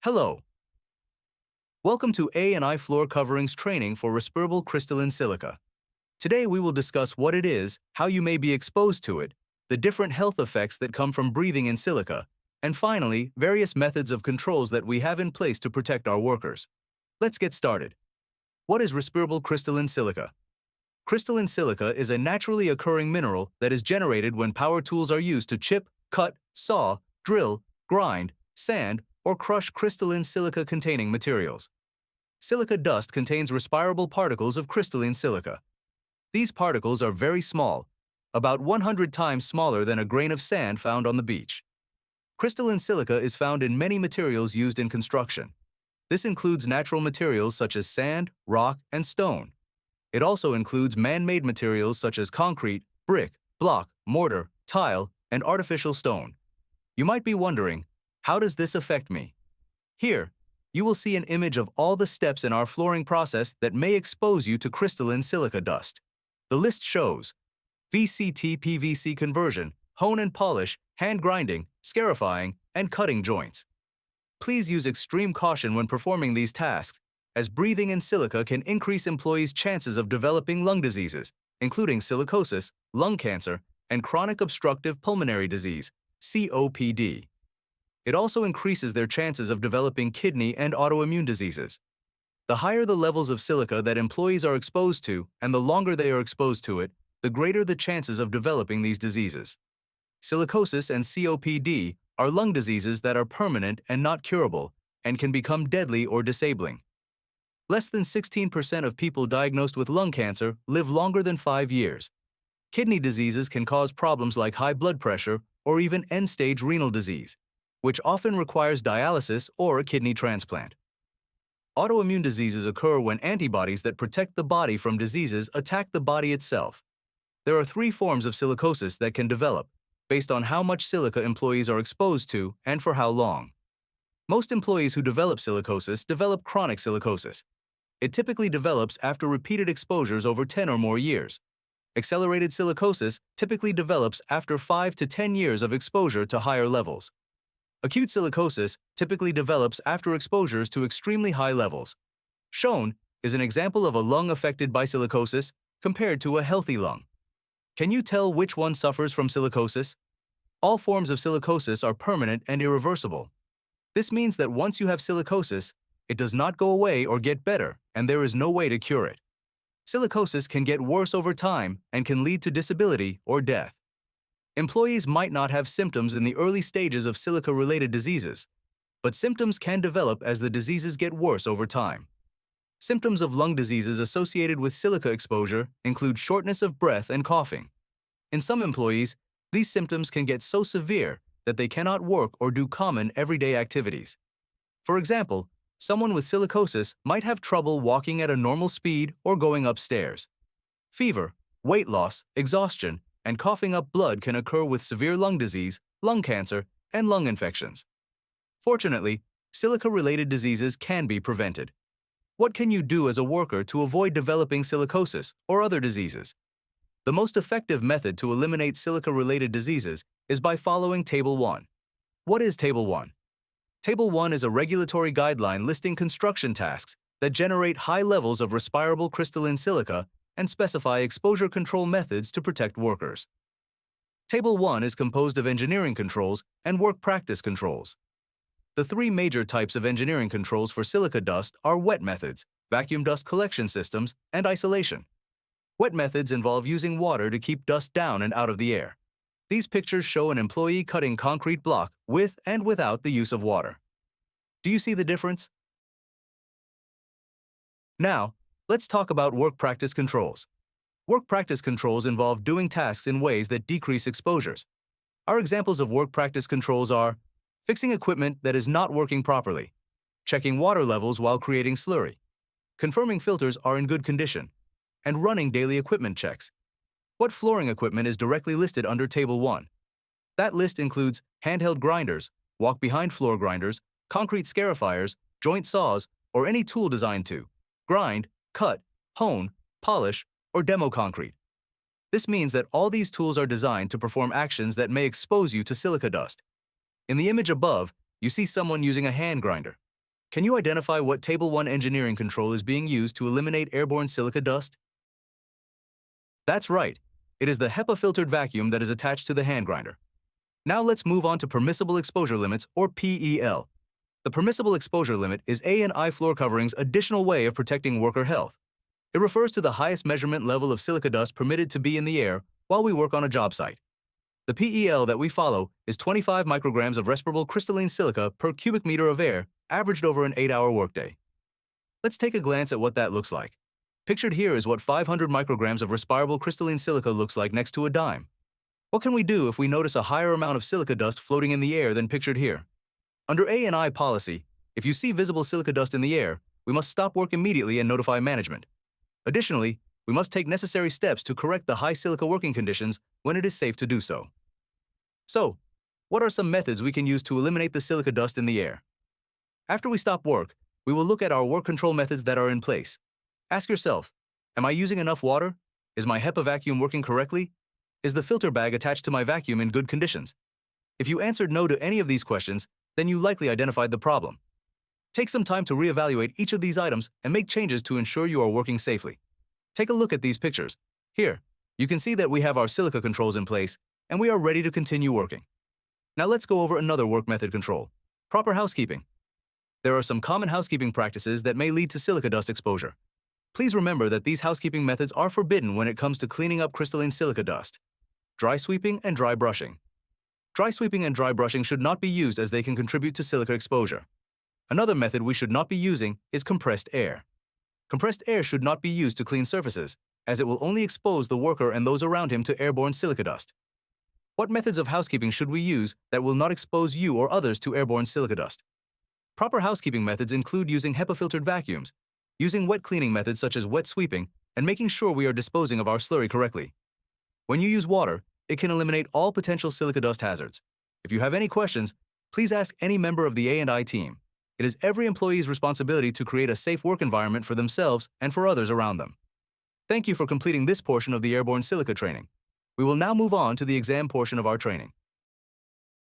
Hello. Welcome to A&I Floor Coverings Training for Respirable Crystalline Silica. Today we will discuss what it is, how you may be exposed to it, the different health effects that come from breathing in silica, and finally, various methods of controls that we have in place to protect our workers. Let's get started. What is respirable crystalline silica? Crystalline silica is a naturally occurring mineral that is generated when power tools are used to chip, cut, saw, drill, grind, sand, or crush crystalline silica-containing materials. Silica dust contains respirable particles of crystalline silica. These particles are very small, about 100 times smaller than a grain of sand found on the beach. Crystalline silica is found in many materials used in construction. This includes natural materials such as sand, rock, and stone. It also includes man-made materials such as concrete, brick, block, mortar, tile, and artificial stone. You might be wondering, how does this affect me? Here, you will see an image of all the steps in our flooring process that may expose you to crystalline silica dust. The list shows VCT PVC conversion, hone and polish, hand grinding, scarifying, and cutting joints. Please use extreme caution when performing these tasks, as breathing in silica can increase employees' chances of developing lung diseases, including silicosis, lung cancer, and chronic obstructive pulmonary disease, COPD. It also increases their chances of developing kidney and autoimmune diseases. The higher the levels of silica that employees are exposed to and the longer they are exposed to it, the greater the chances of developing these diseases. Silicosis and COPD are lung diseases that are permanent and not curable and can become deadly or disabling. Less than 16% of people diagnosed with lung cancer live longer than 5 years. Kidney diseases can cause problems like high blood pressure or even end-stage renal disease, which often requires dialysis or a kidney transplant. Autoimmune diseases occur when antibodies that protect the body from diseases attack the body itself. There are 3 forms of silicosis that can develop, based on how much silica employees are exposed to and for how long. Most employees who develop silicosis develop chronic silicosis. It typically develops after repeated exposures over 10 or more years. Accelerated silicosis typically develops after 5 to 10 years of exposure to higher levels. Acute silicosis typically develops after exposures to extremely high levels. Shown is an example of a lung affected by silicosis compared to a healthy lung. Can you tell which one suffers from silicosis? All forms of silicosis are permanent and irreversible. This means that once you have silicosis, it does not go away or get better, and there is no way to cure it. Silicosis can get worse over time and can lead to disability or death. Employees might not have symptoms in the early stages of silica-related diseases, but symptoms can develop as the diseases get worse over time. Symptoms of lung diseases associated with silica exposure include shortness of breath and coughing. In some employees, these symptoms can get so severe that they cannot work or do common everyday activities. For example, someone with silicosis might have trouble walking at a normal speed or going upstairs. Fever, weight loss, exhaustion, and coughing up blood can occur with severe lung disease, lung cancer, and lung infections. Fortunately, silica-related diseases can be prevented. What can you do as a worker to avoid developing silicosis or other diseases? The most effective method to eliminate silica-related diseases is by following Table 1. What is Table 1? Table 1 is a regulatory guideline listing construction tasks that generate high levels of respirable crystalline silica and specify exposure control methods to protect workers. Table 1 is composed of engineering controls and work practice controls. The 3 major types of engineering controls for silica dust are wet methods, vacuum dust collection systems, and isolation. Wet methods involve using water to keep dust down and out of the air. These pictures show an employee cutting concrete block with and without the use of water. Do you see the difference? Now, let's talk about work practice controls. Work practice controls involve doing tasks in ways that decrease exposures. Our examples of work practice controls are fixing equipment that is not working properly, checking water levels while creating slurry, confirming filters are in good condition, and running daily equipment checks. What flooring equipment is directly listed under Table 1? That list includes handheld grinders, walk-behind floor grinders, concrete scarifiers, joint saws, or any tool designed to grind, cut, hone, polish, or demo concrete. This means that all these tools are designed to perform actions that may expose you to silica dust. In the image above, you see someone using a hand grinder. Can you identify what Table 1 engineering control is being used to eliminate airborne silica dust? That's right. It is the HEPA-filtered vacuum that is attached to the hand grinder. Now let's move on to permissible exposure limits, or PEL. The permissible exposure limit is A&I floor covering's additional way of protecting worker health. It refers to the highest measurement level of silica dust permitted to be in the air while we work on a job site. The PEL that we follow is 25 micrograms of respirable crystalline silica per cubic meter of air, averaged over an 8-hour workday. Let's take a glance at what that looks like. Pictured here is what 500 micrograms of respirable crystalline silica looks like next to a dime. What can we do if we notice a higher amount of silica dust floating in the air than pictured here? Under A&I policy, if you see visible silica dust in the air, we must stop work immediately and notify management. Additionally, we must take necessary steps to correct the high silica working conditions when it is safe to do so. So, what are some methods we can use to eliminate the silica dust in the air? After we stop work, we will look at our work control methods that are in place. Ask yourself, am I using enough water? Is my HEPA vacuum working correctly? Is the filter bag attached to my vacuum in good conditions? If you answered no to any of these questions, then you likely identified the problem. Take some time to reevaluate each of these items and make changes to ensure you are working safely. Take a look at these pictures. Here, you can see that we have our silica controls in place, and we are ready to continue working. Now let's go over another work method control: proper housekeeping. There are some common housekeeping practices that may lead to silica dust exposure. Please remember that these housekeeping methods are forbidden when it comes to cleaning up crystalline silica dust. Dry sweeping and dry brushing. Dry sweeping and dry brushing should not be used as they can contribute to silica exposure. Another method we should not be using is compressed air. Compressed air should not be used to clean surfaces, as it will only expose the worker and those around him to airborne silica dust. What methods of housekeeping should we use that will not expose you or others to airborne silica dust? Proper housekeeping methods include using HEPA-filtered vacuums, using wet cleaning methods such as wet sweeping, and making sure we are disposing of our slurry correctly. When you use water, it can eliminate all potential silica dust hazards. If you have any questions, please ask any member of the A&I team. It is every employee's responsibility to create a safe work environment for themselves and for others around them. Thank you for completing this portion of the airborne silica training. We will now move on to the exam portion of our training.